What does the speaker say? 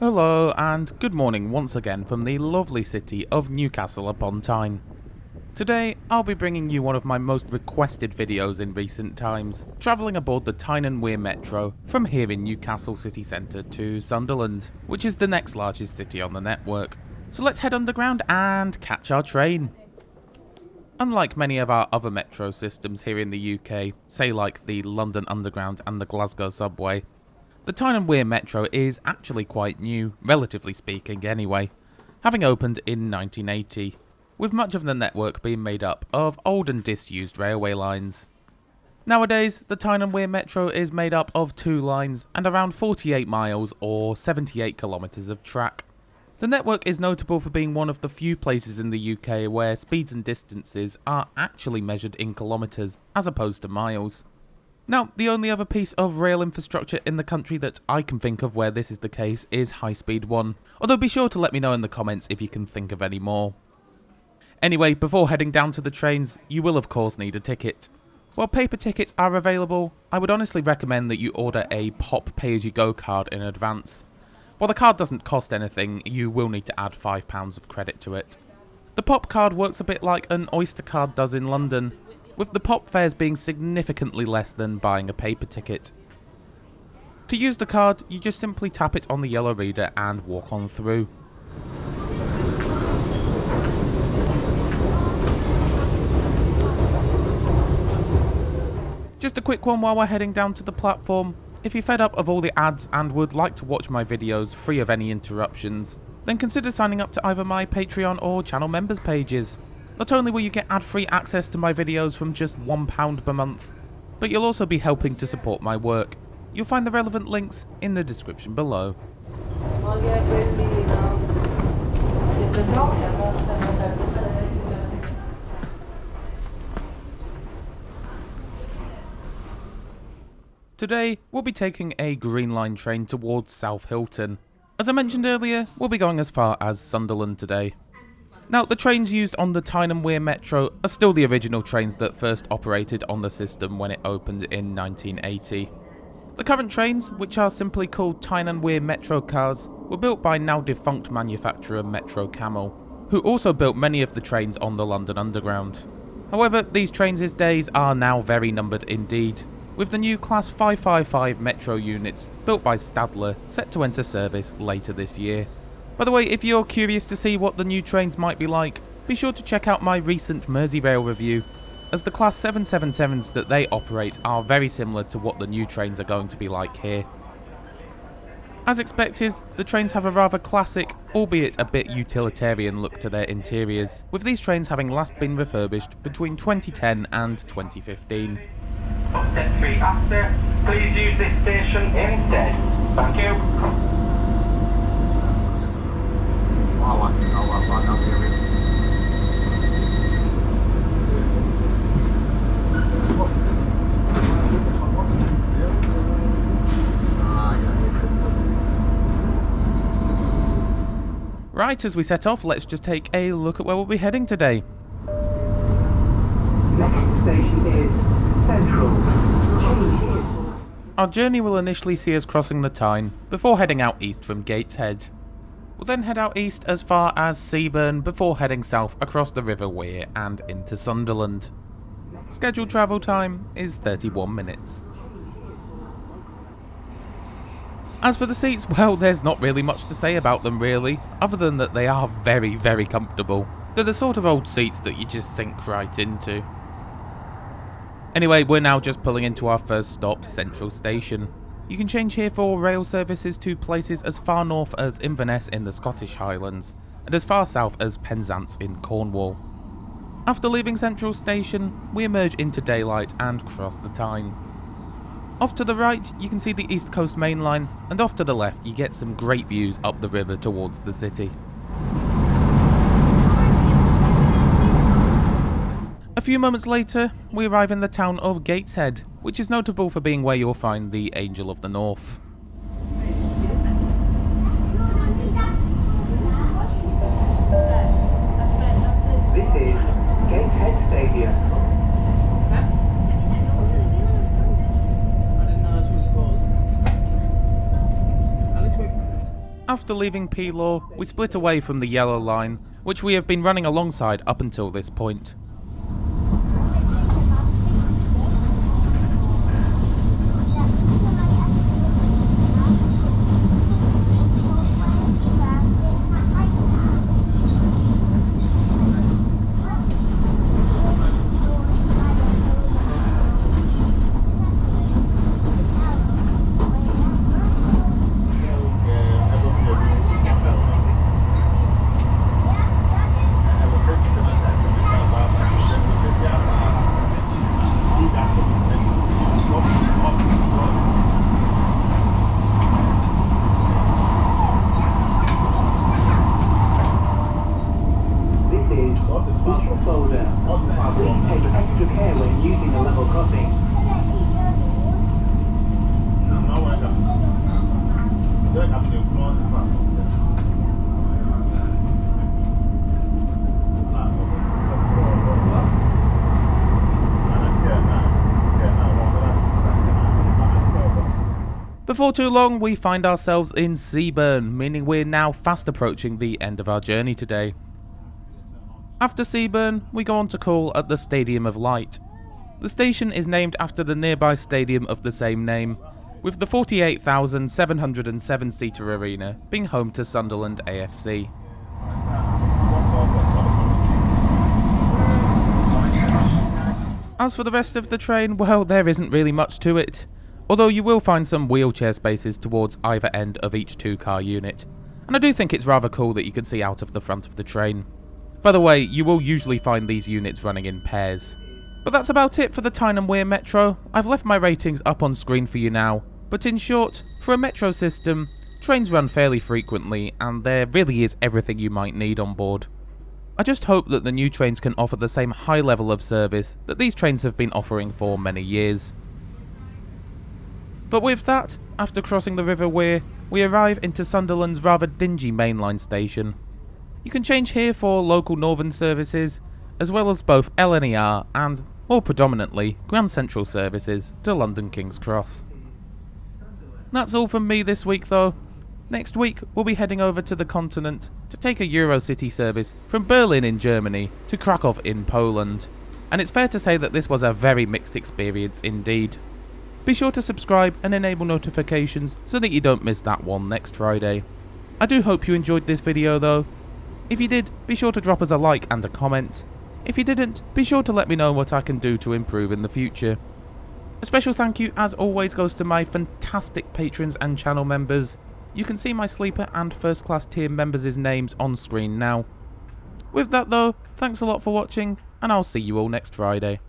Hello and good morning once again from the lovely city of Newcastle upon Tyne. Today I'll be bringing you one of my most requested videos in recent times, travelling aboard the Tyne and Wear Metro from here in Newcastle city centre to Sunderland, which is the next largest city on the network. So let's head underground and catch our train. Unlike many of our other metro systems here in the UK, say like the London Underground and the Glasgow subway, the Tyne and Wear Metro is actually quite new, relatively speaking anyway, having opened in 1980, with much of the network being made up of old and disused railway lines. Nowadays, the Tyne and Wear Metro is made up of 2 lines and around 48 miles or 78 kilometres of track. The network is notable for being one of the few places in the UK where speeds and distances are actually measured in kilometres as opposed to miles. Now, the only other piece of rail infrastructure in the country that I can think of where this is the case is High Speed 1, although be sure to let me know in the comments if you can think of any more. Anyway, before heading down to the trains, you will of course need a ticket. While paper tickets are available, I would honestly recommend that you order a POP pay-as-you-go card in advance. While the card doesn't cost anything, you will need to add £5 of credit to it. The POP card works a bit like an Oyster card does in London, with the POP fares being significantly less than buying a paper ticket. To use the card, you just simply tap it on the yellow reader and walk on through. Just a quick one while we're heading down to the platform. If you're fed up of all the ads and would like to watch my videos free of any interruptions, then consider signing up to either my Patreon or channel members pages. Not only will you get ad-free access to my videos from just £1 per month, but you'll also be helping to support my work. You'll find the relevant links in the description below. Today, we'll be taking a Green Line train towards South Hilton. As I mentioned earlier, we'll be going as far as Sunderland today. Now, the trains used on the Tyne and Wear Metro are still the original trains that first operated on the system when it opened in 1980. The current trains, which are simply called Tyne and Wear Metro cars, were built by now defunct manufacturer Metrocar, who also built many of the trains on the London Underground. However, these trains' days are now very numbered indeed, with the new Class 555 Metro units built by Stadler set to enter service later this year. By the way, if you're curious to see what the new trains might be like, be sure to check out my recent Merseyrail review, as the Class 777s that they operate are very similar to what the new trains are going to be like here. As expected, the trains have a rather classic, albeit a bit utilitarian look to their interiors, with these trains having last been refurbished between 2010 and 2015. Step 3 after, please use this station instead. Thank you. Right, as we set off, let's just take a look at where we'll be heading today. Next station is Central. Our journey will initially see us crossing the Tyne, before heading out east from Gateshead. We'll then head out east as far as Seaburn before heading south across the River Wear and into Sunderland. Scheduled travel time is 31 minutes. As for the seats, well, there's not really much to say about them really, other than that they are very, very comfortable. They're the sort of old seats that you just sink right into. Anyway, we're now just pulling into our first stop, Central Station. You can change here for rail services to places as far north as Inverness in the Scottish Highlands, and as far south as Penzance in Cornwall. After leaving Central Station, we emerge into daylight and cross the Tyne. Off to the right, you can see the East Coast Main Line, and off to the left you get some great views up the river towards the city. A few moments later, we arrive in the town of Gateshead, which is notable for being where you'll find the Angel of the North. This is Gateshead Stadium. After leaving Pelaw, we split away from the yellow line, which we have been running alongside up until this point. Before too long, we find ourselves in Seaburn, meaning we're now fast approaching the end of our journey today. After Seaburn, we go on to call at the Stadium of Light. The station is named after the nearby stadium of the same name, with the 48,707-seater arena being home to Sunderland AFC. As for the rest of the train, well, there isn't really much to it. Although you will find some wheelchair spaces towards either end of each two-car unit, and I do think it's rather cool that you can see out of the front of the train. By the way, you will usually find these units running in pairs. But that's about it for the Tyne and Wear Metro. I've left my ratings up on screen for you now, but in short, for a metro system, trains run fairly frequently and there really is everything you might need on board. I just hope that the new trains can offer the same high level of service that these trains have been offering for many years. But with that, after crossing the River Wear, we arrive into Sunderland's rather dingy mainline station. You can change here for local northern services, as well as both LNER and, more predominantly, Grand Central services to London King's Cross. That's all from me this week though. Next week we'll be heading over to the continent to take a Eurocity service from Berlin in Germany to Krakow in Poland. And it's fair to say that this was a very mixed experience indeed. Be sure to subscribe and enable notifications so that you don't miss that one next Friday. I do hope you enjoyed this video though. If you did, be sure to drop us a like and a comment. If you didn't, be sure to let me know what I can do to improve in the future. A special thank you as always goes to my fantastic patrons and channel members. You can see my sleeper and first class tier members' names on screen now. With that though, thanks a lot for watching and I'll see you all next Friday.